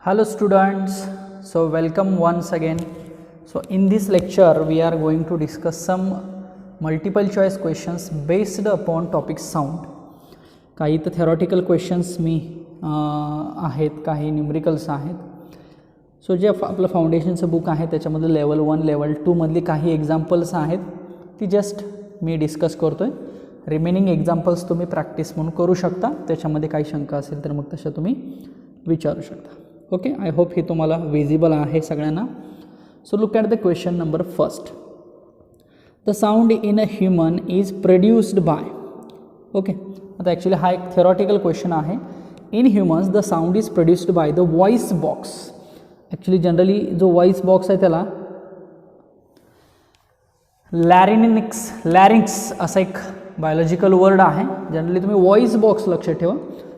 Hello students, so welcome once again. So in this lecture we are going to discuss some multiple choice questions based upon topic sound. काही तर theoretical questions मी आहेत, काही numericals आहेत. So जे आपलं फाउंडेशनचं book आहे त्याच्यामध्ये level 1 level 2 मधली काही एक्झाम्पल्स आहेत ती जस्ट मी डिस्कस करतोय. रिमेनिंग एक्झाम्पल्स तुम्ही प्रॅक्टिस म्हणून करू शकता. त्याच्यामध्ये काही शंका असेल तर मग तशा तुम्ही विचारू शकता. ओके, आय होप हे तुम्हाला विजिबल आहे सगळ्यांना. So look at the question number first. The sound in a human is produced by. Okay, आता ॲक्च्युली हा एक थेरॉटिकल क्वेश्चन आहे. In humans the sound is produced by the voice box. Actually generally जो voice box आहे त्याला लॅरिंक्स असा एक biological word आहे. जनरली तुम्ही व्हॉइस बॉक्स लक्षात ठेवा.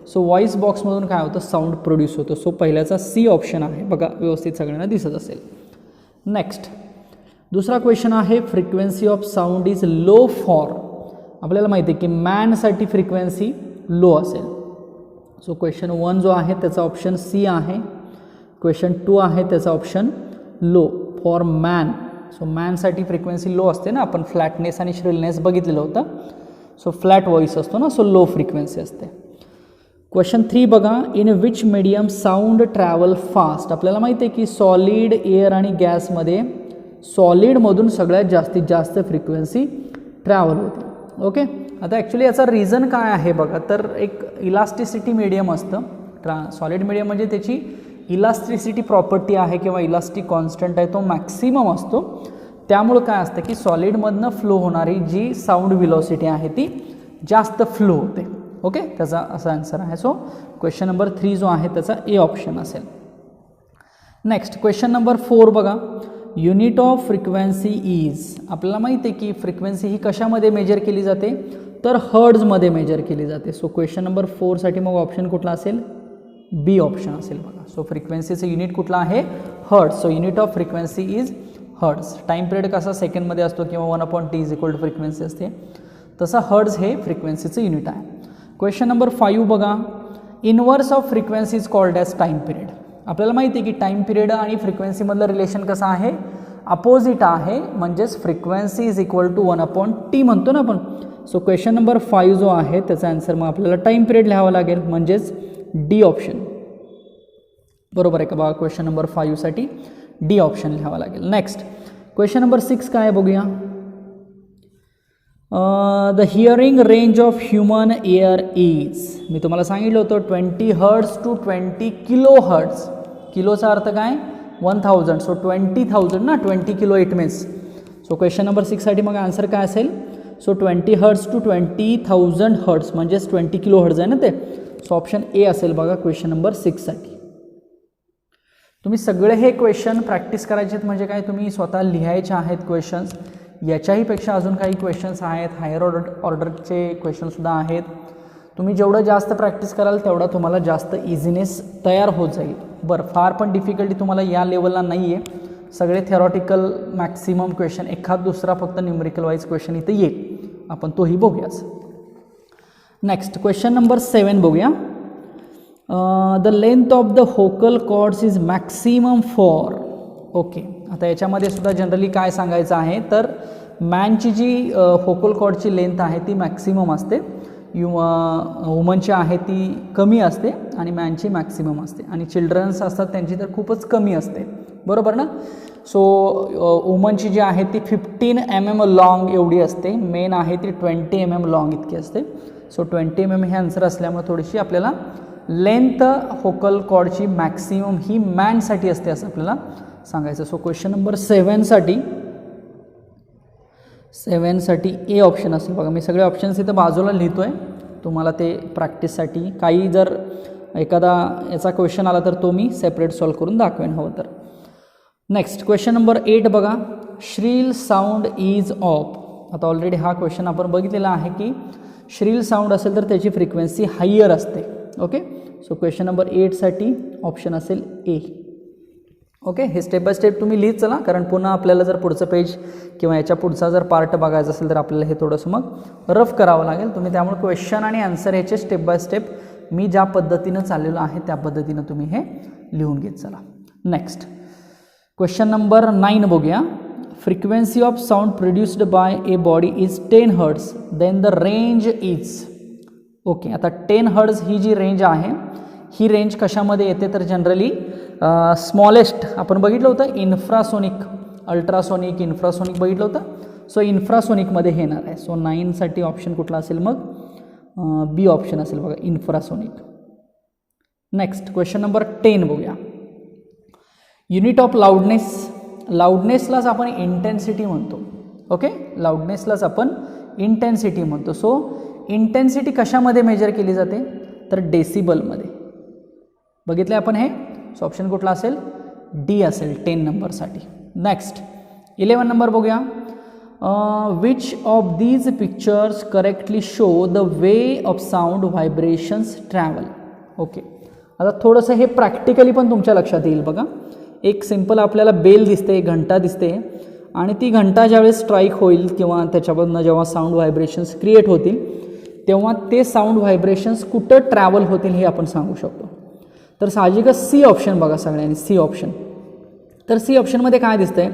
सो व्हॉइस बॉक्समधून काय होतं, साऊंड प्रोड्यूस होतं. सो पहिल्याचा सी ऑप्शन आहे बघा, व्यवस्थित सगळ्यांना दिसत असेल. नेक्स्ट दुसरा क्वेश्चन आहे, frequency of sound is low for. आपल्याला माहिती आहे की मॅनसाठी फ्रिक्वेन्सी लो असेल. सो क्वेश्चन 1 जो आहे त्याचा ऑप्शन सी आहे. क्वेश्चन 2 आहे त्याचा option low for man. So मॅनसाठी फ्रिक्वेन्सी लो असते ना, आपण फ्लॅटनेस आणि श्रिलनेस बघितलेलं होतं. सो फ्लॅट व्हॉइस असतो ना, सो लो फ्रिक्वेन्सी असते. क्वेश्चन 3 बघा, in which medium sound travel fast. आपल्याला माहिती आहे की सॉलिड, एअर आणि गॅसमध्ये सॉलिडमधून सगळ्यात जास्तीत जास्त फ्रिक्वेन्सी ट्रॅव्हल होते. ओके, आता ॲक्च्युली याचा रिझन काय आहे बघा, तर एक इलास्टिसिटी मीडियम असतं. सॉलिड मीडियम म्हणजे त्याची इलास्टिसिटी प्रॉपर्टी आहे किंवा इलास्टिक कॉन्स्टंट आहे तो मॅक्सिमम असतो. त्यामुळं काय असतं की सॉलिडमधनं फ्लो होणारी जी साऊंड व्हेलॉसिटी आहे ती जास्त फ्लो होते. ओके, त्याचा असा आन्सर आहे. सो क्वेश्चन नंबर 3 जो आहे त्याचा ए ऑप्शन असेल. नेक्स्ट क्वेश्चन नंबर 4 बघा, युनिट ऑफ फ्रिक्वेन्सी इज. आपल्याला माहिती आहे की फ्रिक्वेन्सी ही कशामध्ये मेजर केली जाते, तर हर्ट्जमध्ये मेजर केली जाते. सो क्वेश्चन नंबर 4 साठी मग ऑप्शन कुठला असेल, बी ऑप्शन असेल बघा. सो फ्रिक्वेन्सीचं युनिट कुठला आहे, hertz. So unit of frequency is hertz. Time period कसा सेकंडमध्ये असतो किंवा 1/t = फ्रिक्वेन्सी असते, तसा हर्ट्ज हे फ्रिक्वेन्सीचं युनिट आहे. क्वेश्चन नंबर 5 बघा, inverse of frequency is called as time period. आपल्याला माहिती आहे की टाईम पिरियड आणि फ्रिक्वेन्सीमधलं रिलेशन कसं आहे, अपोजिट आहे. म्हणजेच frequency is equal to 1/t म्हणतो ना आपण. सो क्वेश्चन नंबर 5 जो आहे त्याचा आन्सर मग आपल्याला टाईम पिरियड लिहावा लागेल, म्हणजेच डी ऑप्शन. बरोबर आहे का बघा, क्वेश्चन नंबर 5 साठी डी ऑप्शन लिहावा लागेल. नेक्स्ट क्वेश्चन नंबर 6 काय बघूया. The hearing range of human ear is. मी तुम्हाला सांगितलं होतं 20 हर्ट्ज टू 20 किलो हर्ट्ज. किलोचा अर्थ काय, 1000. सो 20,000 ना, 20 kilo it means. So question number 6 साठी मग आन्सर काय असेल. सो 20 हर्ट्ज टू 20,000 हर्ट्ज म्हणजेच 20 किलो हर्ट्ज आहे ना ते. सो ऑप्शन ए असेल बघा क्वेश्चन नंबर 6 साठी. तुम्ही सगळे हे क्वेश्चन प्रॅक्टिस करायचे आहेत, म्हणजे काय तुम्ही स्वतः लिहायचे आहेत क्वेश्चन्स. याच्याही पेक्षा अजून काही क्वेश्चन्स आहेत, हायर ऑर्डरचे क्वेश्चनसुद्धा आहेत. तुम्ही जेवढं जास्त प्रॅक्टिस कराल तेवढा तुम्हाला जास्त इझिनेस तयार होत जाईल. बरं, फार पण डिफिकल्टी तुम्हाला या लेवलला नाही आहे. सगळे थेरॉटिकल मॅक्सिमम क्वेश्चन, एखाद दुसरा फक्त न्यूमरिकल वाईज क्वेश्चन इथे येईल, आपण तोही बघूयाच. नेक्स्ट क्वेश्चन नंबर 7 बघूया. The length of the vocal cords is maximum for. Okay, आता याच्यामध्ये सुद्धा जनरली काय सांगायचं आहे, तर मॅनची जी व्होकल कॉर्डची लेंथ आहे ती मॅक्सिमम असते, वुमनची आहे ती कमी असते आणि मॅनची मॅक्सिमम असते. आणि चिल्ड्रन्स असतात त्यांची तर खूपच कमी असते. बरोबर ना. सो वुमनची जी आहे ती 15 mm लॉंग एवढी असते, मेन आहे ती 20 mm लॉंग इतकी असते. सो 20 mm हे आन्सर असल्यामुळे थोडीशी आपल्याला लेंथ व्होकल कॉर्डची मॅक्सिमम ही मॅनसाठी असते असं आपल्याला सांगायचं. सो क्वेश्चन नंबर 7 साठी ए ऑप्शन असेल बघा. मी सगळे ऑप्शन्स इथं बाजूला लिहितो आहे तुम्हाला ते प्रॅक्टिससाठी. काही जर एखादा याचा क्वेश्चन आला तर तो मी सेपरेट सॉल्व करून दाखवेन हवं तर. नेक्स्ट क्वेश्चन नंबर 8 बघा, श्रील साऊंड इज ऑफ. आता ऑलरेडी हा क्वेश्चन आपण बघितलेला आहे की श्रील साऊंड असेल तर त्याची फ्रिक्वेन्सी हायर असते. ओके, सो क्वेश्चन नंबर 8 साठी ऑप्शन असेल ए. ओके, हे स्टेप बाय स्टेप तुम्ही लिहित चला, कारण पुन्हा आपल्याला जर पुढचं पेज किंवा याच्या पुढचा जर पार्ट बघायचा असेल तर आपल्याला हे थोडंसं मग रफ करावं लागेल. तुम्ही त्यामुळे क्वेश्चन आणि आन्सर याचे स्टेप बाय स्टेप मी ज्या पद्धतीनं चाललेलो आहे त्या पद्धतीनं तुम्ही हे लिहून घेत चला. नेक्स्ट क्वेश्चन नंबर 9 बघूया. Frequency of sound produced by a body is 10 hertz, then the range is. Okay, आता 10 हर्ट्ज ही जी रेंज आहे ही रेंज कशामध्ये येते तर जनरली स्मॉलेस्ट आपण बघितलं होतं इन्फ्रासोनिक, अल्ट्रासोनिक, इन्फ्रासोनिक बघितलं होतं. सो इन्फ्रासोनिकमध्ये हे येणार आहे. सो 9साठी ऑप्शन कुठला असेल मग बी ऑप्शन असेल बघा, इन्फ्रासोनिक. नेक्स्ट क्वेश्चन नंबर 10 बघूया. युनिट ऑफ लाऊडनेस, लाऊडनेसलाच आपण इंटेन्सिटी म्हणतो. ओके, लाऊडनेसलाच आपण इंटेन्सिटी म्हणतो. सो इंटेन्सिटी कशामध्ये मेजर केली जाते तर डेसिबलमध्ये. बघितले आपण हे. सो ऑप्शन कुठला असेल डी असेल 10 नंबरसाठी. नेक्स्ट 11 नंबर बघूया. Which of these pictures correctly show the way of sound vibrations travel. Okay, आता थोडंसं हे प्रॅक्टिकली पण तुमच्या लक्षात येईल बघा. एक सिंपल आपल्याला बेल दिसते, घंटा दिसते आणि ती घंटा ज्यावेळेस स्ट्राईक होईल किंवा त्याच्यामधनं जेव्हा साऊंड व्हायब्रेशन्स क्रिएट होतील तेव्हा ते साऊंड व्हायब्रेशन्स कुठं ट्रॅव्हल होतील हे आपण सांगू शकतो. तर साहजिकच सी ऑप्शन बघा सगळ्यांनी, सी ऑप्शन. तर सी ऑप्शनमध्ये काय दिसतंय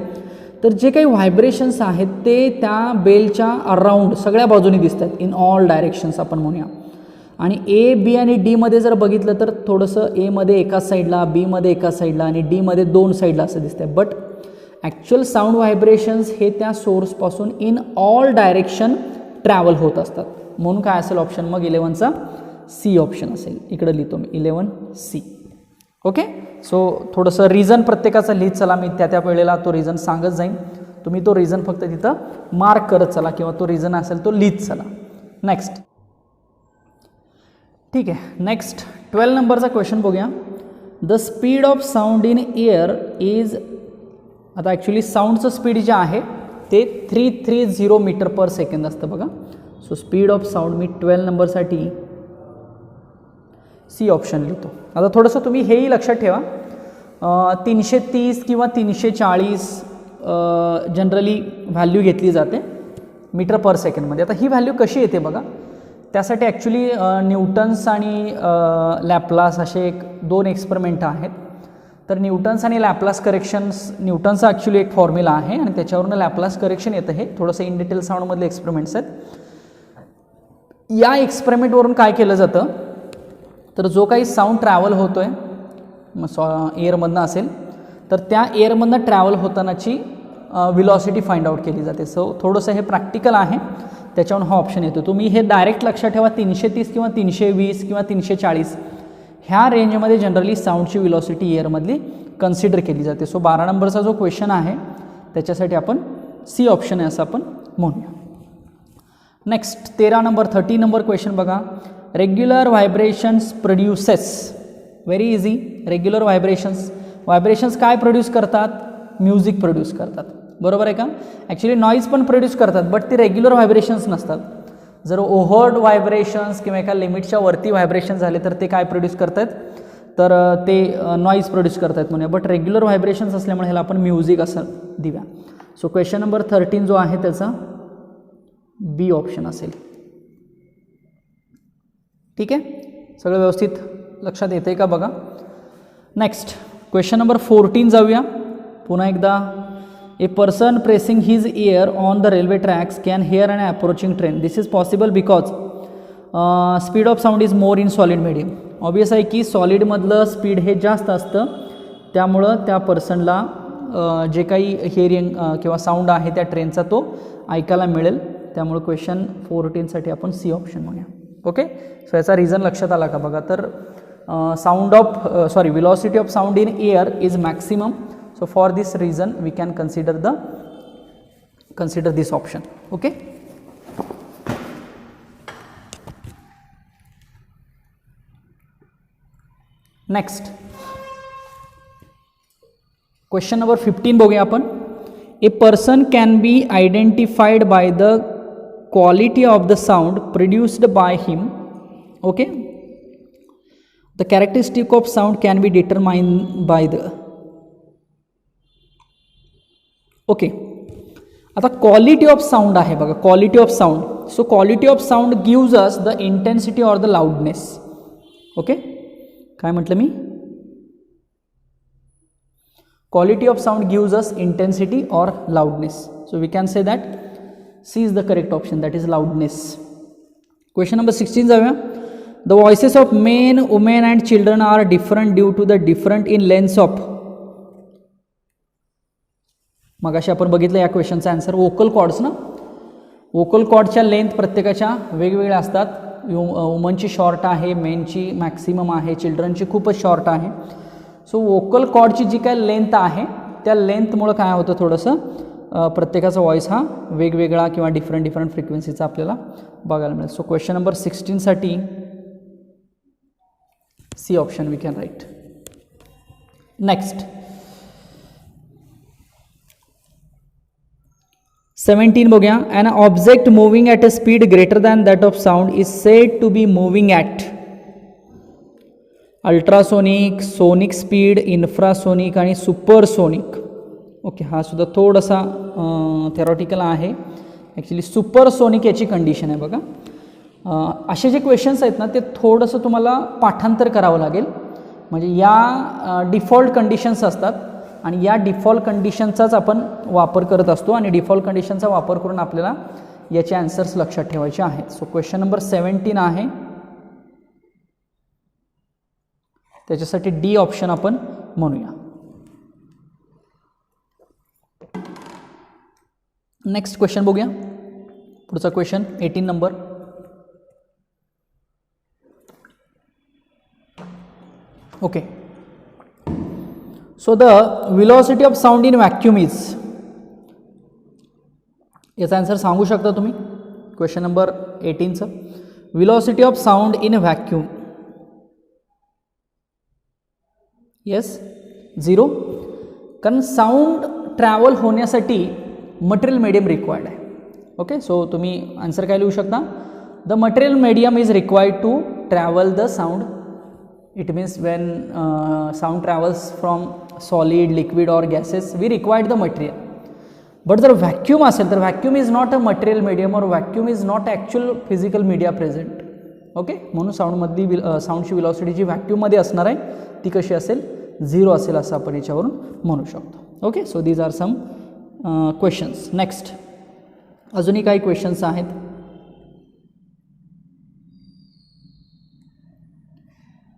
तर जे काही व्हायब्रेशन्स आहेत ते त्या बेलच्या अराउंड सगळ्या बाजूनी दिसत आहेत, इन ऑल डायरेक्शन्स आपण म्हणूया. आणि ए, बी आणि डीमध्ये जर बघितलं तर थोडंसं एमध्ये एकाच साईडला, बीमध्ये एकाच साईडला आणि डीमध्ये 2 साईडला असं दिसतंय. बट ॲक्च्युअल साऊंड व्हायब्रेशन्स हे त्या सोर्सपासून इन ऑल डायरेक्शन ट्रॅव्हल होत असतात. म्हणून काय असेल ऑप्शन मग 11चा सी ऑप्शन असेल. इकडं लिहितो मी 11C. ओके, सो थोडंसं रिझन प्रत्येकाचं लिहित चला. मी त्या वेळेला तो रिझन सांगत जाईन, तुम्ही तो रिझन फक्त तिथं मार्क करत चला किंवा तो रिझन असेल तो लिहित चला. नेक्स्ट, ठीक आहे. नेक्स्ट 12 नंबरचा क्वेश्चन बघूया. The speed of sound in air is, आता ॲक्च्युली साऊंडचं स्पीड जे आहे ते 330 मीटर पर सेकंद असतं बघा. सो स्पीड ऑफ साऊंड मी 12 नंबरसाठी सी ऑप्शन लिहितो. आता थोडंसं तुम्ही हेही लक्षात ठेवा, 330 किंवा 340 जनरली व्हॅल्यू घेतली जाते मीटर पर सेकंडमध्ये. आता ही व्हॅल्यू कशी येते बघा, त्यासाठी ॲक्च्युली न्यूटन्स आणि लॅपलास असे 2 एक्सपेरिमेंट आहेत. तर न्यूटन्स आणि लॅपलास करेक्शन्स, न्यूटनचा ॲक्च्युली एक फॉर्म्युला आहे आणि त्याच्यावरून लॅपलास करेक्शन येतं. हे थोडंसं इन डिटेल साऊंडमधले एक्सपेरिमेंट्स आहेत. या एक्सपेरिमेंटवरून काय केलं जातं तर जो काही साऊंड ट्रॅव्हल होतो आहे मग एअरमधनं असेल तर त्या एअरमधनं ट्रॅव्हल होतानाची विलॉसिटी फाइंड आउट केली जाते. सो थोडंसं हे प्रॅक्टिकल आहे, त्याच्यावरून हा ऑप्शन येतो. तुम्ही हे डायरेक्ट लक्षात ठेवा, 330 किंवा 320 किंवा 340 ह्या रेंजमध्ये जनरली साऊंडची विलॉसिटी एअरमधली कन्सिडर केली जाते. सो 12 नंबरचा जो क्वेश्चन आहे त्याच्यासाठी आपण सी ऑप्शन आहे असं आपण म्हणूया. नेक्स्ट 13 नंबर क्वेश्चन बघा. Regular vibrations produces, very easy. Regular vibrations काय प्रोड्यूस करतात, म्युझिक प्रोड्यूस करतात, बरोबर आहे का. ॲक्च्युली नॉईज पण प्रोड्यूस करतात बट ते रेग्युलर व्हायब्रेशन्स नसतात. जर ओव्हर्ड व्हायब्रेशन्स किंवा एका लिमिटच्या वरती व्हायब्रेशन झाले तर ते काय प्रोड्यूस करतात तर ते नॉईज प्रोड्यूस करतात म्हणूया. बट रेग्युलर व्हायब्रेशन्स असल्यामुळे ह्याला आपण म्युझिक असं देऊया. सो क्वेश्चन नंबर 13 जो आहे त्याचा बी ऑप्शन असेल. ठीक आहे, सगळं व्यवस्थित लक्षात येतं आहे का बघा. नेक्स्ट क्वेश्चन नंबर 14 जाऊया. पुन्हा एकदा, a person pressing his ear on the railway tracks can hear an approaching train. This is possible because speed of sound is more in solid medium. Obvious आहे की सॉलिडमधलं स्पीड हे जास्त असतं, त्यामुळं त्या पर्सनला जे काही हिअरिंग किंवा साऊंड आहे त्या ट्रेनचा तो ऐकायला मिळेल. त्यामुळे क्वेश्चन 14साठी आपण सी ऑप्शन म्हणूया. ओके, सो याचा रिझन लक्षात आला का बघा. तर velocity of sound in air is maximum. So for this reason we can consider this option. Okay. Next question number 15 बघूया आपण. A person can be identified by the quality of the sound produced by him. Okay. The characteristic of sound can be determined by the. Okay. आता quality of sound आहे बघा, quality of sound. So quality of sound gives us the intensity or the loudness. Okay, काय म्हटलं मी? Quality of sound gives us intensity or loudness. So we can say that C is the correct option, that is loudness. Question number 16 जाऊया. The voices of men, women and children are different due to the different in lengths of. मगाशी आपण बघितलं या क्वेश्चनचा answer vocal cords ना. Vocal कॉर्डच्या length प्रत्येकाच्या वेगवेगळ्या असतात. वुमनची short आहे, मेनची मॅक्सिमम आहे, चिल्ड्रनची खूपच शॉर्ट आहे. सो वोकल कॉर्डची जी काय लेंथ आहे त्या लेंथमुळं काय होतं, थोडंसं प्रत्येकाचा व्हॉइस हा वेगवेगळा किंवा डिफरंट फ्रिक्वेन्सीचा आपल्याला बघायला मिळेल. सो क्वेश्चन नंबर 16साठी C option we can write. Next 17 बघूया. An object moving at a speed greater than that of sound is said to be moving at ultrasonic, sonic speed, infrasonic आणि supersonic. Okay, हा सुद्धा थोडासा theoretical आहे. Actually supersonic याची condition आहे बघा. असे जे क्वेश्चन्स आहेत ना ते थोडंसं तुम्हाला पाठांतर करावं लागेल. म्हणजे या डिफॉल्ट कंडिशन्स असतात आणि या डिफॉल्ट कंडिशनचाच आपण वापर करत असतो आणि डिफॉल्ट कंडिशनचा वापर करून आपल्याला याचे आन्सर्स लक्षात ठेवायचे आहेत. सो क्वेश्चन नंबर 17 आहे, त्याच्यासाठी डी ऑप्शन आपण म्हणूया. नेक्स्ट क्वेश्चन बघूया. पुढचा क्वेश्चन 18 नंबर. Okay, so the velocity of sound in vacuum is. याचा आन्सर सांगू शकता तुम्ही. क्वेश्चन नंबर 18चं velocity of sound in vacuum. Yes, 0. कारण साऊंड ट्रॅव्हल होण्यासाठी मटेरियल मीडियम रिक्वायर्ड आहे. ओके, सो तुम्ही आन्सर काय लिहू शकता? The material medium is required to travel the sound. It means when sound travels from solid, liquid और gases we required the material. But जर vacuum असेल तर vacuum is not a material medium और vacuum is not actual physical media present. Okay, म्हणून साऊंडमधली साऊंडची velocity जी व्हॅक्यूममध्ये असणार आहे ती कशी असेल? 0 असेल असं आपण याच्यावरून म्हणू शकतो. Okay, so these are some questions. Next अजूनही काही क्वेश्चन्स आहेत.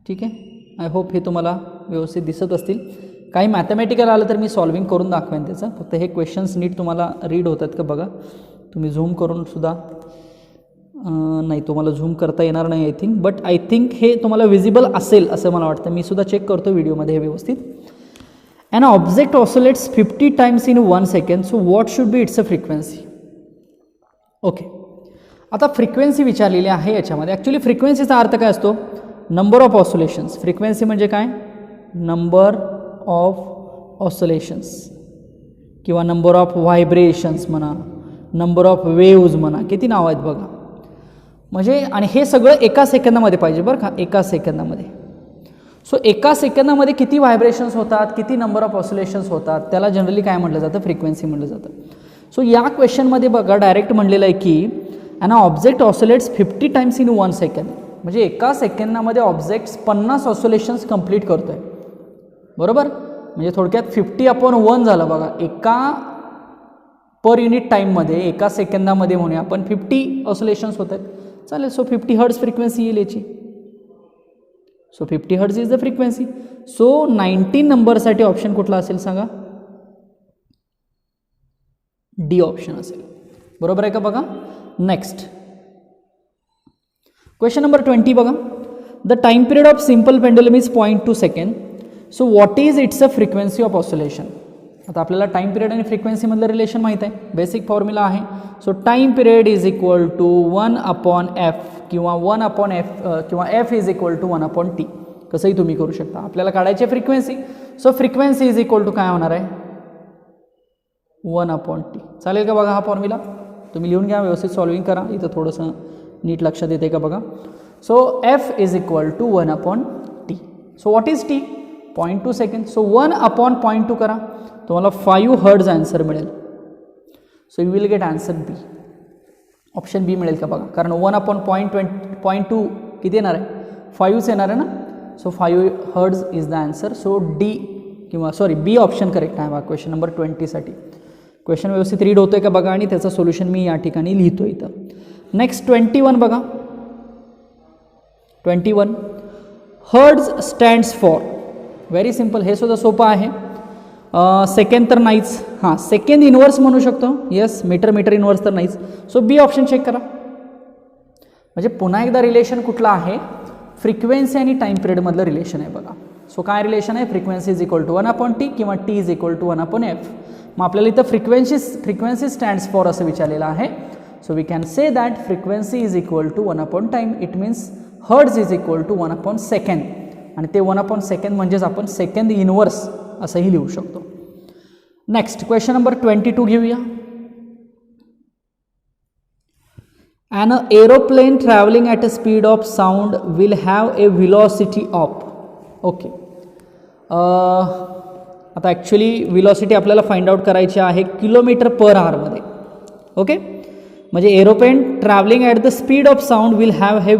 ठीक आहे, आय होप हे तुम्हाला व्यवस्थित दिसत असतील. काही मॅथमॅटिकल आलं तर मी सॉल्विंग करून दाखवेन त्याचं. फक्त हे क्वेश्चन्स नीट तुम्हाला रीड होतात का बघा. तुम्ही झूम करून सुद्धा नाही, तुम्हाला झूम करता येणार नाही I think, but I think हे तुम्हाला विजिबल असेल असं मला वाटतं. मी सुद्धा चेक करतो व्हिडिओमध्ये हे व्यवस्थित. An object oscillates 50 times in 1 second, so what should be its a frequency. Okay, आता फ्रिक्वेन्सी विचारलेली आहे याच्यामध्ये. ॲक्च्युली फ्रिक्वेन्सीचा अर्थ काय असतो? Number of oscillations. फ्रिक्वेन्सी म्हणजे काय? नंबर ऑफ ऑसिलेशन्स किंवा नंबर ऑफ व्हायब्रेशन्स म्हणा, नंबर ऑफ वेव्ज म्हणा. किती नाव आहेत बघा. म्हणजे आणि हे सगळं एका सेकंदामध्ये पाहिजे बरं का, एका सेकंदामध्ये. सो एका सेकंदामध्ये किती व्हायब्रेशन्स होतात, किती नंबर ऑफ ऑसिलेशन्स होतात, त्याला जनरली काय म्हटलं जातं? फ्रिक्वेन्सी म्हटलं जातं. सो या क्वेश्चनमध्ये बघा डायरेक्ट म्हणलेलं आहे की an object oscillates 50 times in 1 second. म्हणजे एका सेकंदामध्ये ऑब्जेक्ट्स 50 ऑसिलेशन्स कंप्लीट करतो आहे. बरोबर, म्हणजे थोडक्यात 50/1 झालं बघा. एका पर युनिट टाईममध्ये एका सेकंदामध्ये म्हणूया आपण 50 ऑसिलेशन्स होत आहेत. चालेल, सो 50 हर्ट्ज फ्रिक्वेन्सी येईल याची. So 50 hertz is the frequency. So 19 नंबरसाठी ऑप्शन कुठला असेल सांगा? डी ऑप्शन असेल. बरोबर आहे का बघा. नेक्स्ट क्वेश्चन नंबर 20 बघा. The time period of simple pendulum is 0.2 second. So what is its a frequency of oscillation. आता आपल्याला टाइम पिरियड आणि फ्रिक्वेन्सीमधलं रिलेशन माहीत आहे. बेसिक फॉर्म्युला आहे. So time period is equal to 1/f किंवा 1/f किंवा f is equal to 1/t. कसंही तुम्ही करू शकता. आपल्याला काढायची frequency. So frequency is equal to काय होणार आहे? 1/t. चालेल का बघा हा फॉर्म्युला. तुम्ही लिहून घ्या, व्यवस्थित सॉल्विंग करा. इथं थोडंसं नीट लक्षात येते का बघा. So f is equal to 1/t. So what is t? 0.2 second. So 1/0.2 करा, तुम्हाला 5 हर्ट्ज आन्सर मिळेल. So you will get answer B. Option B मिळेल का बघा. कारण 1/0.2 किती येणार आहे? 5च येणार आहे ना. So 5 hertz is the answer. So D किंवा सॉरी बी ऑप्शन करेक्ट आहे बघा क्वेश्चन नंबर 20साठी. क्वेश्चन व्यवस्थित रीड होतोय का बघा आणि त्याचं सोल्युशन मी या ठिकाणी लिहितो इथं. नेक्स्ट 21 बघा. 21 hertz stands for. Very simple, हे सुद्धा सोपं आहे. सेकंड तर नाहीच. हां, सेकंड इनवर्स म्हणू शकतो. येस, मीटर इनवर्स तर नाहीच. सो बी ऑप्शन चेक करा. म्हणजे पुन्हा एकदा रिलेशन कुठला आहे, फ्रिक्वेन्सी आणि टाईम पिरियडमधलं रिलेशन आहे बघा. सो काय रिलेशन आहे, frequency is equal to 1/t किंवा T is equal to 1/f. मग आपल्याला इथं फ्रिक्वेन्सी स्टँड्स फॉर असं विचारलेलं आहे. So we can say that frequency is equal to time. It means hertz is equal to second आणि ते 1/सेकंड म्हणजेच आपण सेकंड इनवर्स असंही लिहू शकतो. नेक्स्ट क्वेश्चन नंबर 22 घेऊया. An aeroplane traveling at a speed of sound will have a velocity of. Okay, आता actually velocity आपल्याला फाइंड आउट करायची आहे किलोमीटर पर आवरमध्ये. ओके, म्हणजे aeroplane travelling at the speed of sound will have a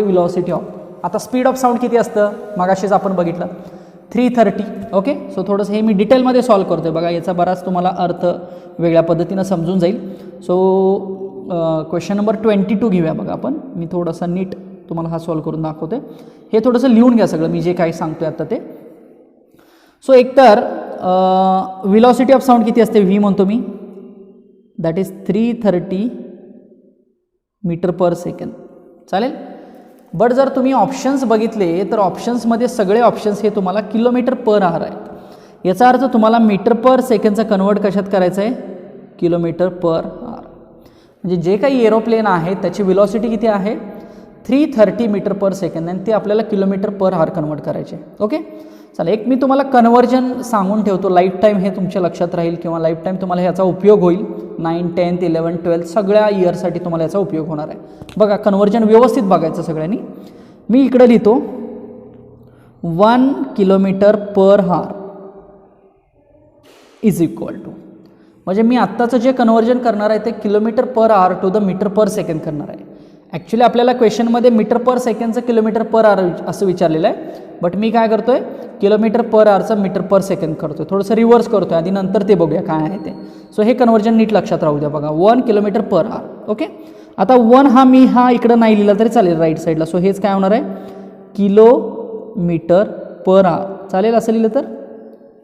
velocity of. आता speed of sound किती असतं मगाशीच आपण बघितलं 330. ओके, सो थोडंसं हे मी डिटेलमध्ये सॉल्व करतो आहे बघा, याचा बराच तुम्हाला अर्थ वेगळ्या पद्धतीनं समजून जाईल. सो क्वेश्चन नंबर 22 घेऊया बघा आपण. मी थोडासा नीट तुम्हाला हा सॉल्व करून दाखवते. हे थोडंसं लिहून घ्या सगळं मी जे काही सांगतोय आता ते. सो एकतर व्हिलॉसिटी ऑफ साऊंड किती असते, व्ही म्हणतो मी, that is 330 metre per second. चालेल. बट जर तुम्ही ऑप्शन्स बघितले तर ऑप्शन्समध्ये सगळे ऑप्शन्स हे तुम्हाला किलोमीटर पर आवर आहेत. याचा अर्थ तुम्हाला मीटर पर सेकंडचा कन्वर्ट कशात करायचं आहे, किलोमीटर पर आवर. म्हणजे जे काही एरोप्लेन आहे त्याची व्हिलॉसिटी किती आहे 330 मीटर पर सेकंड आणि ते आपल्याला किलोमीटर पर आवर कन्वर्ट करायचे. ओके, चला एक मी तुम्हाला कन्वर्जन सांगून ठेवतो. लाईफ टाईम हे तुमच्या लक्षात राहील किंवा लाईफ टाईम तुम्हाला ह्याचा उपयोग होईल. 9, 10, 11, 12 सगळ्या इयरसाठी तुम्हाला याचा उपयोग होणार आहे. बघा कन्वर्जन व्यवस्थित बघायचं सगळ्यांनी. मी इकडे लिहितो 1 kilometre per hour is equal to, म्हणजे मी आत्ताचं जे कन्वर्जन करणार आहे ते kilometre per hour to the metre per second करणार आहे. ॲक्च्युली आपल्याला क्वेश्चनमध्ये मीटर पर सेकंडचं किलोमीटर पर आवर असं विचारलेलं आहे. बट मी काय करतो आहे किलोमीटर पर आवरचं मीटर पर सेकंड करतो आहे. थोडंसं रिव्हर्स करतो आहे आधी, नंतर ते बघूया काय आहे ते. सो हे कन्वर्जन नीट लक्षात राहू द्या बघा. 1 किलोमीटर पर आवर. ओके, आता 1 हा मी हा इकडं नाही लिहिला तरी चालेल राईट साईडला. सो हेच काय होणार आहे किलोमीटर पर आवर. चालेल असं लिहिलं तर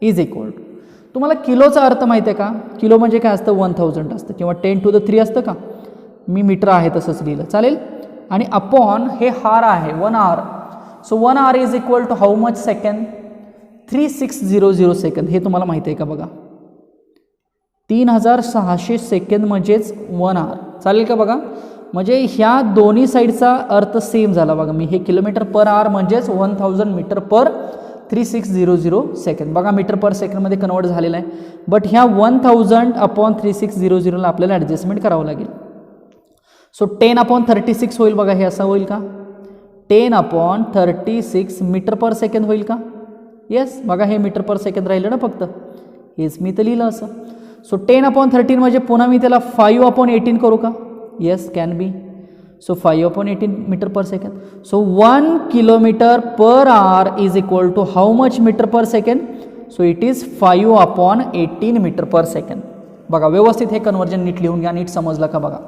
इज इक्वल टू. तुम्हाला किलोचा अर्थ माहिती आहे का, किलो म्हणजे काय असतं 1000 असतं किंवा 10 to the 3 असतं का. मी मीटर आहे तसंच लिहिलं चालेल. आणि अपॉन हे हार आहे 1 hour. So 1 hour is equal to how much second 3600 सेकंद. हे तुम्हाला माहिती आहे का बघा, 3600 सेकंद म्हणजेच 1 आवर. चालेल का बघा, म्हणजे ह्या दोन्ही साईडचा अर्थ सेम झाला बघा. मी हे किलोमीटर पर आवर म्हणजेच 1000 मीटर पर 3600 सेकंड. बघा मीटर पर सेकंडमध्ये कन्वर्ट झालेला आहे. बट ह्या 1000/3600ला आपल्याला ॲडजस्टमेंट करावं लागेल. सो 10/36 होईल बघा. हे असं होईल का 10/36 मीटर पर सेकंड होईल का. येस, बघा हे मीटर पर सेकंड राहिलं ना फक्त, हेच मी तर लिहिलं असं. सो 10/13 म्हणजे पुन्हा मी त्याला 5/18 करू का. Yes, can be. So 5/18 metre per second. So 1 kilometre per hour is equal to how much metre per second. So it is 5/18 metre per second. बघा व्यवस्थित हे कन्वर्जन नीट लिहून घ्या, नीट समजलं का बघा.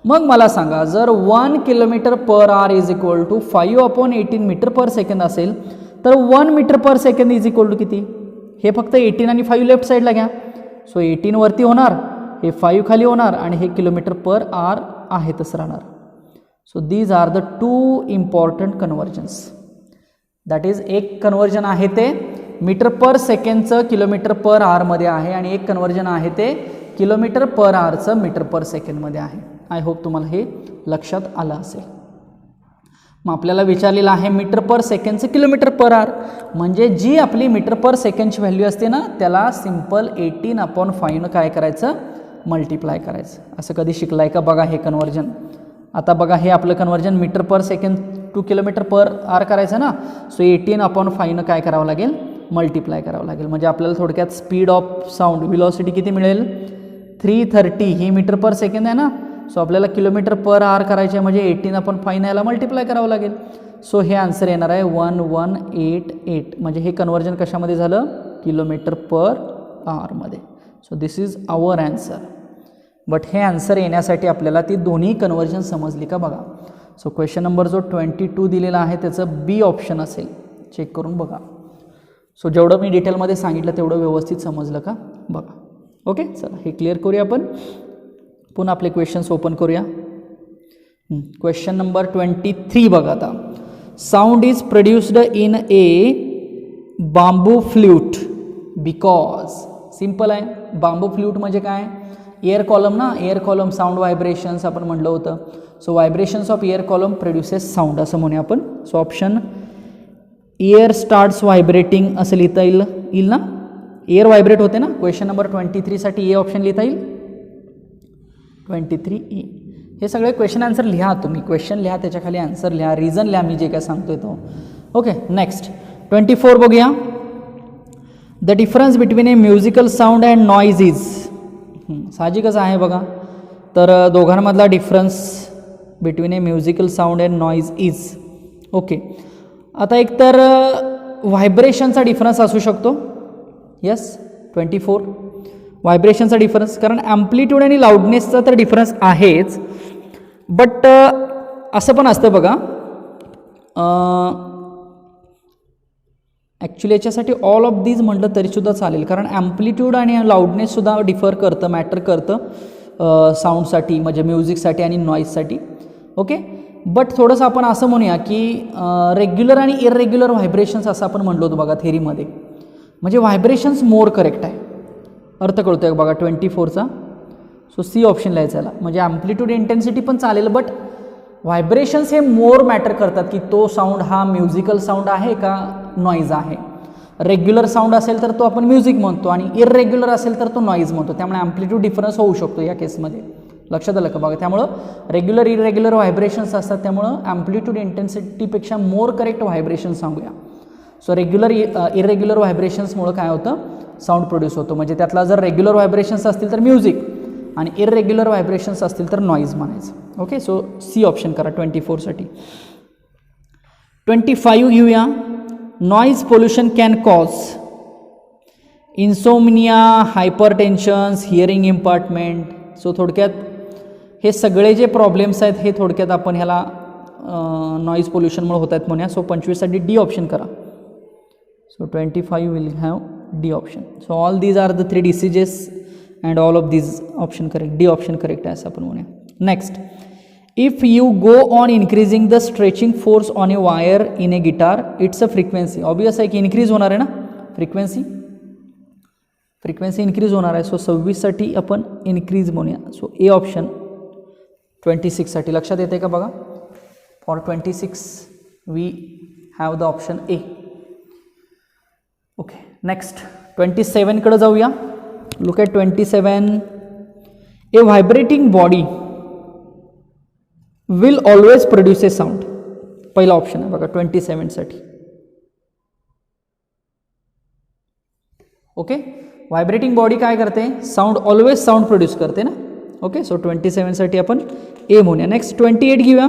मग मला सांगा जर 1 kilometre per hour is equal to 5/18 metre per second असेल तर 1 metre per second is equal to किती. हे फक्त 18 आणि 5 लेफ्ट साईडला घ्या. सो 18 वरती होणार, हे 5 खाली होणार आणि हे किलोमीटर पर आवर आहे तसं राहणार. So these are the 2 important conversions. That is एक कन्वर्जन आहे ते मीटर पर सेकंडचं किलोमीटर पर आवरमध्ये आहे आणि एक कन्वर्जन आहे ते किलोमीटर पर आवरचं मीटर पर सेकंडमध्ये आहे. आय होप तुम्हाला हे लक्षात आलं असेल. मग आपल्याला विचारलेलं आहे मीटर पर सेकंडचं किलोमीटर पर आवर, म्हणजे जी आपली मीटर पर सेकंडची व्हॅल्यू असते ना त्याला सिम्पल 18/5 काय करायचं मल्टिप्लाय करायचं. असं कधी शिकलाय का बघा हे कन्वर्जन. आता बघा हे आपलं conversion metre per second to kilometre per hour करायचं ना. सो 18/5 काय करावं लागेल मल्टिप्लाय करावं लागेल. म्हणजे आपल्याला थोडक्यात स्पीड ऑफ साऊंड व्हिलॉसिटी किती मिळेल 330. ही मीटर पर सेकंड आहे ना. सो आपल्याला किलोमीटर पर आवर करायचे म्हणजे 18/5 याला मल्टिप्लाय करावं लागेल. सो हे आन्सर येणार आहे 1188. म्हणजे हे कन्वर्जन कशामध्ये झालं, किलोमीटर पर आवरमध्ये. So this is our answer. But हे आन्सर येण्यासाठी आपल्याला ती दोन्ही कन्वर्जन समजली का बघा. सो क्वेश्चन नंबर जो 22 दिलेला आहे त्याचं बी ऑप्शन असेल, चेक करून बघा. सो जेवढं मी डिटेलमध्ये सांगितलं तेवढं व्यवस्थित समजलं का बघा. ओके, चला हे क्लिअर करूया आपण. पुन्हा आपले क्वेश्चन्स ओपन करूया. क्वेश्चन नंबर 23 बघा आता. Sound is produced in A bamboo flute because. Simple आहे. बांबू फ्ल्यूट म्हणजे काय, एअर कॉलम ना, एअर कॉलम साऊंड व्हायब्रेशन्स आपण म्हटलं होतं. So vibrations of air column produces sound असं म्हणूया आपण. So option air starts vibrating असं लिहिता येईल ना. एअर व्हायब्रेट होते ना. क्वेश्चन नंबर 23 साठी ए ऑप्शन लिहिता येईल. 23 हे सगळे क्वेश्चन आन्सर लिहा तुम्ही. क्वेश्चन लिहा, त्याच्या खाली आन्सर लिहा, रिझन लिहा मी जे काय सांगतोय तो. ओके, नेक्स्ट 24 बघूया. The difference between A musical sound and noise is. साहजिकच आहे बघा. तर दोघांमधला difference between A musical sound and noise is. Okay, आता एकतर व्हायब्रेशनचा डिफरन्स असू शकतो. यस, 24 व्हायब्रेशनचा डिफरन्स, कारण ॲम्प्लिट्यूड आणि लाऊडनेसचा तर डिफरन्स आहेच. बट असं पण असतं बघा, ॲक्च्युली याच्यासाठी ऑल ऑफ दीज म्हटलं तरीसुद्धा चालेल, कारण ॲम्प्लिट्यूड आणि लाऊडनेससुद्धा डिफर करतं, मॅटर करतं साऊंडसाठी, म्हणजे म्युझिकसाठी आणि नॉईजसाठी. ओके, बट थोडंसं आपण असं म्हणूया की रेग्युलर आणि इरेग्युलर व्हायब्रेशन्स असं आपण म्हणलो होतो बघा थेरीमध्ये. म्हणजे व्हायब्रेशन्स मोर करेक्ट आहे. अर्थ कळतो आहे बघा 24चा. सो सी ऑप्शन लिहायचं याला. म्हणजे ॲम्प्लिट्यूड इंटेन्सिटी पण चालेल, बट व्हायब्रेशन्स हे मोर मॅटर करतात की तो साऊंड हा म्युझिकल साऊंड आहे का नॉईज आहे. रेग्युलर साऊंड असेल तर तो आपण म्युझिक म्हणतो आणि इरेग्युलर असेल तर तो नॉईज म्हणतो. त्यामुळे ॲम्प्लिट्यूड डिफरन्स होऊ शकतो या केसमध्ये. लक्षात आलं का बघा. त्यामुळं रेग्युलर इरेग्युलर व्हायब्रेशन्स असतात, त्यामुळं ॲम्प्लिट्यूड इंटेन्सिटीपेक्षा मोर करेक्ट व्हायब्रेशन सांगूया. सो रेग्युलर इरेग्युलर व्हायब्रेशन्समुळं काय होतं, साऊंड प्रोड्यूस होतो. म्हणजे त्यातला जर रेग्युलर व्हायब्रेशन्स असतील तर म्युझिक आणि इरेग्युलर व्हायब्रेशन्स असतील तर नॉईज म्हणायचं. ओके, सो सी ऑप्शन करा 24साठी. 25 घेऊया. Noise pollution can cause insomnia, hypertensions, hearing impairment. So थोडक्यात हे सगळे जे प्रॉब्लेम्स आहेत हे थोडक्यात आपण ह्याला नॉईज पोल्युशनमुळे होत आहेत म्हणूया. सो 25साठी डी ऑप्शन करा. So 25 will have D option. So all these are the 3 diseases and all of these option correct. D option correct आहे असं आपण म्हणूया. Next, if you go on increasing the stretching force on a wire in a guitar, its a frequency. Obvious आहे की increase होणार आहे ना frequency. Frequency increase होणार आहे. सो 26साठी आपण इन्क्रीज म्हणूया. सो ए ऑप्शन 26साठी. लक्षात येते का बघा. For 26 we have the option A. Okay, next 27कडे जाऊया. Look at 27. A vibrating body will always produce a sound. पहिला ऑप्शन आहे बघा 27साठी. ओके, व्हायब्रेटिंग बॉडी काय करते, साऊंड ऑलवेज साऊंड प्रोड्यूस करते ना. ओके, सो 27साठी आपण ए म्हणूया. नेक्स्ट 28 घेऊया.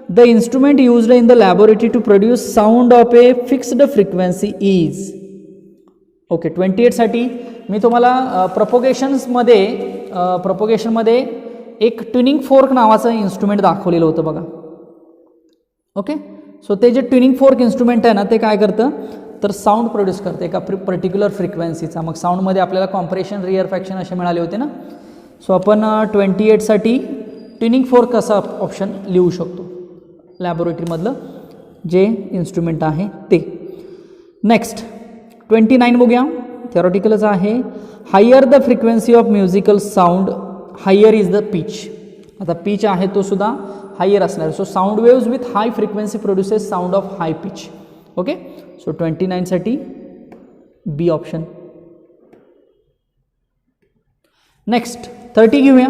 The instrument used in the laboratory to produce sound of a fixed frequency is. Okay, 28साठी मी तुम्हाला प्रोपोगेशनमध्ये एक ट्युनिंग फोर्क नावाचं इन्स्ट्रुमेंट दाखवलेलं होतं बघा. ओके, सो ते जे ट्युनिंग फोर्क इन्स्ट्रुमेंट आहे ना ते काय करतं तर साऊंड प्रोड्यूस करते एका पर्टिक्युलर फ्रिक्वेन्सीचा. मग साऊंडमध्ये आपल्याला कॉम्प्रेशन, रिअरफॅक्शन असे मिळाले होते ना. सो आपण 28साठी ट्युनिंग फोर्क असा ऑप्शन लिहू शकतो, लॅबोरेटरीमधलं जे इन्स्ट्रुमेंट आहे ते. नेक्स्ट 29 बघूया. थेरॉटिकलच आहे. Higher the frequency of musical sound, higher is the pitch. आता पिच आहे तो सुद्धा हायर असणार. So sound waves with high frequency produces sound of high pitch. Okay, so 29साठी बी ऑप्शन. नेक्स्ट 30 घेऊया.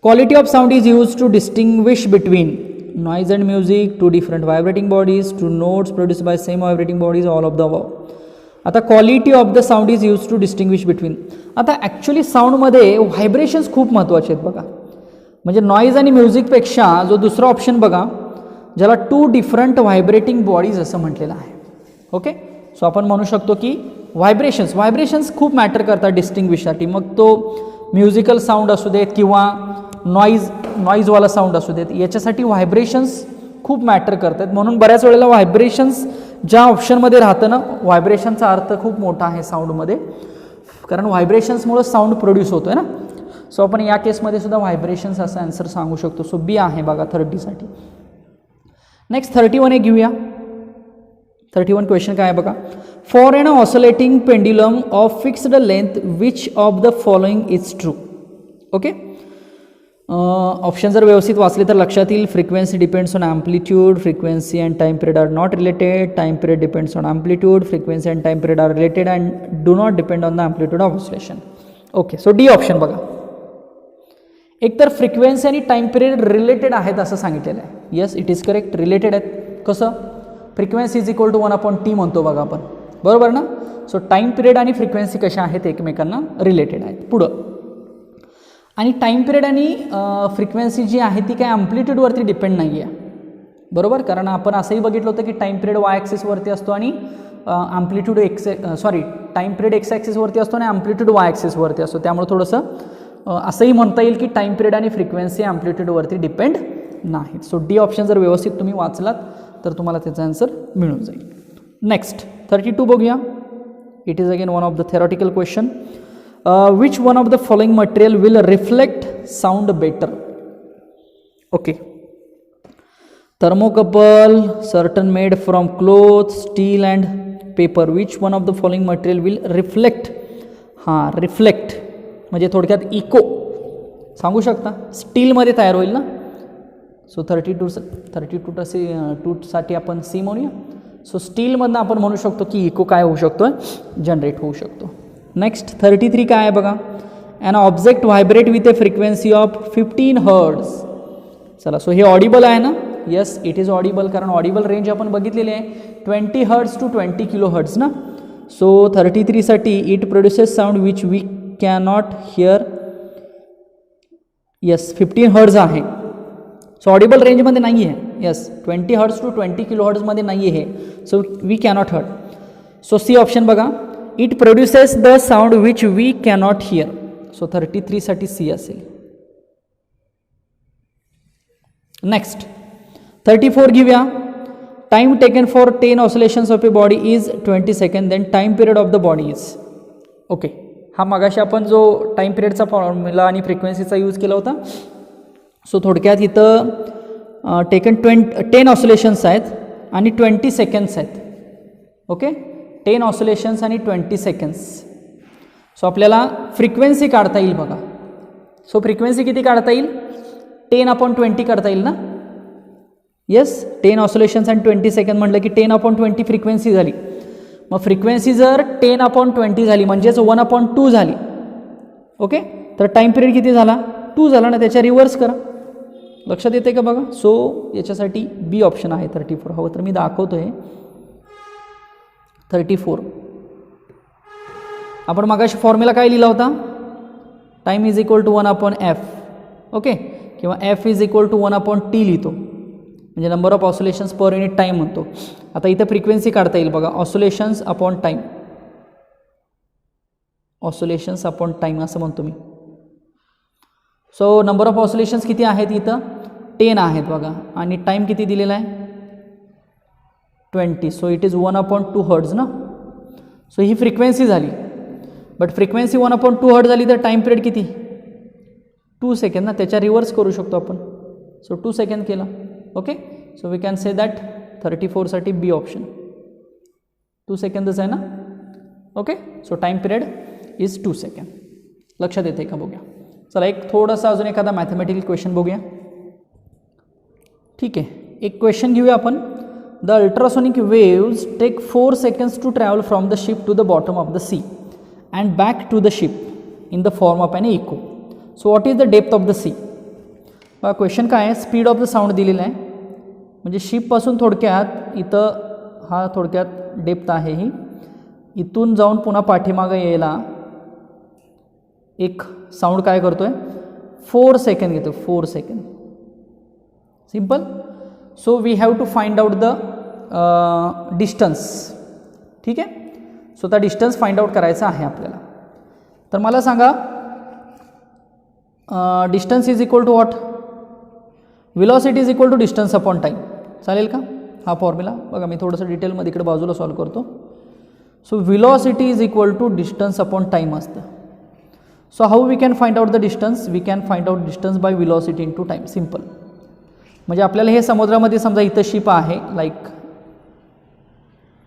Quality of sound is use to distinguish between noise and music, two different vibrating bodies, two notes produced by same vibrating bodies, all of the above. आता quality of the sound is use to distinguish between. आता actually साऊंडमध्ये vibrations खूप महत्त्वाचे आहेत बघा. म्हणजे noise आणि म्युझिकपेक्षा जो दुसरा ऑप्शन बघा ज्याला 2 डिफरंट व्हायब्रेटिंग बॉडीज असं म्हटलेलं आहे. ओके, सो आपण म्हणू शकतो की व्हायब्रेशन्स खूप मॅटर करतात डिस्टिंग्विशसाठी. मग तो म्युझिकल साऊंड असू देत किंवा नॉईजवाला साऊंड असू देत, याच्यासाठी व्हायब्रेशन्स खूप मॅटर करतात. म्हणून बऱ्याच वेळेला व्हायब्रेशन्स ज्या ऑप्शनमध्ये राहतं ना, व्हायब्रेशनचा अर्थ खूप मोठा आहे साऊंडमध्ये, कारण व्हायब्रेशन्समुळे साऊंड प्रोड्यूस होतो आहे ना. सो आपण या केसमध्ये सुद्धा व्हायब्रेशन्स असा आन्सर सांगू शकतो. सो बी आहे बघा 30साठी. नेक्स्ट 31 एक घेऊया. 31 क्वेश्चन काय आहे बघा. For an oscillating pendulum of fixed length which of the following is true. Okay, option जर व्यवस्थित वाचले तर लक्षात येईल. Frequency depends on amplitude, frequency and time period are not related, time period depends on amplitude, frequency and time period are related and do not depend on the amplitude of oscillation. Okay, so D option बघा. एकतर frequency आणि time period related आहेत असं सांगितलेलं आहे. Yes, it is correct, related आहेत. कसं? Frequency is equal to 1/t म्हणतो बघा आपण, बरोबर ना. सो टाइम पिरियड आणि फ्रिक्वेन्सी कशा आहेत, एकमेकांना रिलेटेड आहेत. पुढं, आणि टाइम पिरियड आणि फ्रिक्वेन्सी जी आहे ती काय ॲम्प्लिट्यूडवरती डिपेंड नाही आहे, बरोबर. कारण आपण असंही बघितलं होतं की टाइम पिरियड वाय ॲक्सिसवरती असतो आणि ॲम्प्लिट्यूड टाइम पिरियड एक्स ॲक्सिसवरती असतो आणि ॲम्प्लिट्यूड वाय ॲक्सिसवरती असतो. त्यामुळे थोडंसं असंही म्हणता येईल की टाइम पिरियड आणि फ्रिक्वेन्सी ॲम्प्लिट्यूडवरती डिपेंड नाहीत. सो डी ऑप्शन जर व्यवस्थित तुम्ही वाचलात तर तुम्हाला त्याचा आन्सर मिळून जाईल. नेक्स्ट 32 बघूया. It is again one of the theoretical question. which one of the following material will reflect sound better? Okay, thermocouple, certain made from cloth, steel and paper. Which one of the following material will reflect? Reflect म्हणजे थोडक्यात eco सांगू शकता. स्टीलमध्ये तयार होईल ना. So 32 साठी आपण सी म्हणूया. सो स्टीलमधनं आपण म्हणू शकतो की इको काय होऊ शकतो, जनरेट होऊ शकतो. नेक्स्ट 33 काय आहे बघा. An object vibrate with a frequency of 15 hertz. चला, सो हे ऑडिबल आहे ना. येस, इट इज ऑडिबल, कारण ऑडिबल रेंज आपण बघितलेली आहे 20 हर्ट्ज टू 20 किलो हर्ट्ज ना. सो 33 साठी it produces sound which we cannot hear. Yes, 15 hertz आहे. सो ऑडिबल रेंजमध्ये नाही आहे. येस, 20 हर्ट्ज टू 20 किलो हर्ट्जमध्ये नाही आहे. So we cannot hurt. So C option बघा. It produces the sound which we cannot hear. So 33 साठी सी असेल. नेक्स्ट 34 घेऊया. Time taken for 10 oscillations of a body is 20 second. Then time period of the body is. Okay, हा मगाशी आपण जो time पिरियडचा formula आणि फ्रिक्वेन्सीचा यूज केला होता. सो थोडक्यात इथं टेकन 10 ऑसिलेशन्स आहेत आणि 20 सेकंड्स आहेत. ओके, 10 ऑसिलेशन्स आणि 20 सेकंड्स. सो आपल्याला फ्रिक्वेन्सी काढता येईल बघा. सो फ्रिक्वेन्सी किती काढता येईल, 10/20 काढता येईल ना. येस, 10 ऑसिलेशन्स आणि 20 सेकंड म्हटलं की 10/20 फ्रिक्वेन्सी झाली. मग फ्रिक्वेन्सी जर 10/20 झाली म्हणजेच 1/2 झाली. ओके, तर टाइम पिरियड किती झाला, 2 झाला ना. त्याच्या रिव्हर्स करा. लक्षात येते का बघा. सो याच्यासाठी बी ऑप्शन आहे 34. हवं तर मी दाखवतो आहे. 34 आपण मगाशी फॉर्म्युला काय लिहिला होता, time is equal to 1/f. Okay, किंवा f is equal to 1/t लिहितो, म्हणजे number of oscillations per unit time म्हणतो. आता इथं फ्रिक्वेन्सी काढता येईल बघा. Oscillations upon time, oscillations upon time असं म्हणतो मी. सो नंबर ऑफ ऑसिलेशन्स किती आहेत इथं, 10 आहेत बघा. आणि टाईम किती दिलेला आहे, 20. सो इट इज 1/2 हर्ट्ज ना. सो ही फ्रिक्वेन्सी झाली. बट फ्रिक्वेन्सी 1/2 हर्ट्ज झाली तर टाईम पिरियड किती, 2 सेकंड ना. त्याच्या रिव्हर्स करू शकतो आपण. सो 2 सेकंड केला. Okay, so we can say that 34 साठी बी ऑप्शन 2 सेकंदच आहे ना. Okay, so time period is 2 second. लक्षात येते का बघूया. चला, एक थोडासा अजून एखादा मॅथमॅटिकल क्वेश्चन बघूया. ठीक आहे, एक क्वेश्चन घेऊया आपण. The ultrasonic waves take 4 seconds to travel from the ship to the bottom of the sea and back to the ship in the form of an echo. So what is the depth of the sea. बघा question काय आहे, speed of the sound दिलेला आहे. म्हणजे शिपपासून थोडक्यात इथं हा थोडक्यात डेप्थ आहे ही. इथून जाऊन पुन्हा पाठीमागं यायला एक साऊंड काय करतो आहे, 4 सेकंड घेतो. 4 second, simple. So we have to find out the distance. ठीक आहे, सो त्या डिस्टन्स फाइंड आउट करायचा आहे आपल्याला. तर मला सांगा distance is equal to what? Velocity is equal to distance upon time. चालेल का हा फॉर्म्युला? बघा मी थोडंसं डिटेलमध्ये इकडे बाजूला सॉल्व करतो. So velocity is equal to distance upon time असतं. So how we can find out the distance? We can find out distance by velocity into time. Simple. म्हणजे आपल्याला हे समुद्रामध्ये समजा इथं शिप आहे, like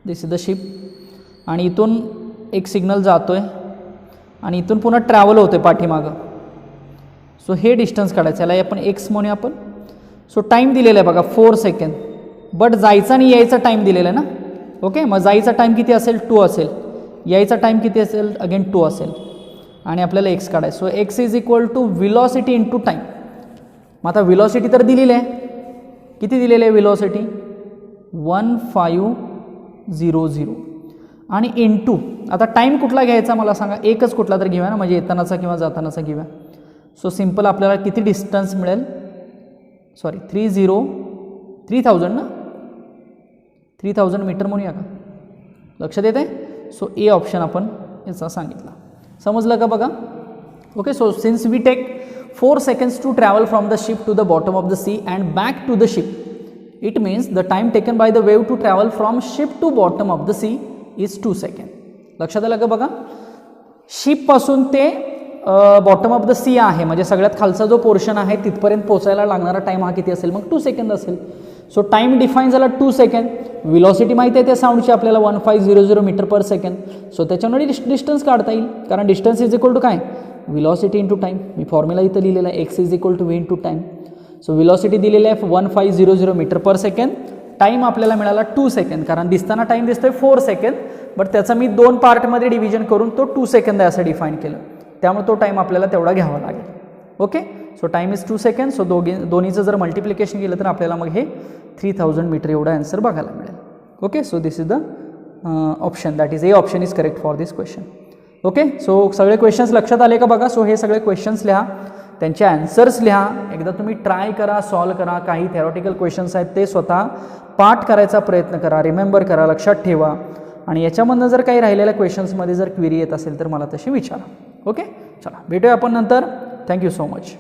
this is the ship, आणि इथून एक सिग्नल जातो आहे आणि इथून पुन्हा ट्रॅव्हल होतो आहे पाठीमागं. सो हे डिस्टन्स काढायचं, याला आपण एक्स म्हणूया आपण. सो टाईम दिलेला आहे बघा 4 सेकंड, बट जायचा आणि यायचा टाईम दिलेला आहे ना. ओके, मग जायचा टाईम किती असेल? 2 असेल. यायचा टाईम किती असेल? अगेन 2 असेल. आणि आपल्याला एक्स काढायचं. So X is equal to velocity into time. मग आता व्हेलॉसिटी तर दिलेली आहे, किती दिलेली आहे व्हेलॉसिटी? 1500 आणि इंटू आता टाईम कुठला घ्यायचा मला सांगा? एकच कुठला तर घेऊया ना, म्हणजे येतानाचा किंवा जातानाचा घेऊया. सो सिम्पल आपल्याला किती डिस्टन्स मिळेल? सॉरी 3000 ना, 3000 मीटर म्हणूया का? लक्षात येते? सो ए ऑप्शन आपण याचा सांगितला. समजलं का बघा? Okay, so since we take 4 seconds to travel from the ship to the bottom of the sea and back to the ship, it means the time taken by the wave to travel from ship to bottom of the sea is 2 seconds. लक्षात आलं का बघा? शिपपासून ते bottom of the C आहे, म्हणजे सगळ्यात खालचा जो पोर्शन आहे तिथपर्यंत पोचायला लागणारा टाईम हा किती असेल? मग 2 सेकंद असेल. सो टाईम डिफाईन झाला 2 सेकंड. व्हेलॉसिटी माहिती आहे त्या साऊंडची आपल्याला 1500 मीटर पर सेकंड. सो त्याच्यामुळे डिस्टन्स काढता येईल, कारण डिस्टन्स इज इक्वल टू काय? Velocity into time. मी फॉर्म्युला इथं लिहिलेला आहे, X is equal to V into time. So velocity दिलेली आहे 1500 मीटर पर सेकंड. टाईम आपल्याला मिळाला 2 सेकंड, कारण दिसताना टाईम दिसतोय 4 सेकंड, बट त्याचा मी 2 पार्टमध्ये डिव्हिजन करून तो 2 सेकंद आहे असं डिफाईन केलं. त्यामुळे तो टाईम आपल्याला तेवढा घ्यावा लागेल. Okay, so time is 2 second. So दोन्हीचं जर मल्टिप्लिकेशन केलं तर आपल्याला मग हे 3000 मीटर एवढा आन्सर बघायला मिळेल. Okay, so this is the option, that is A option is correct for this question. Okay, so सगळे क्वेश्चन्स लक्षात आले का बघा? सो हे सगळे क्वेश्चन्स लिहा, त्यांचे आन्सर्स लिहा. एकदा तुम्ही ट्राय करा, सॉल्व करा. काही थेरॉटिकल क्वेश्चन्स आहेत ते स्वतः पाठ करायचा प्रयत्न करा, रिमेंबर करा, लक्षात ठेवा. आणि याच्यामधनं जर काही राहिलेल्या क्वेश्चन्समध्ये जर क्वेरी येत असेल तर मला तशी विचारा. ओके, चला भेटूया आपण नंतर. Thank you so much.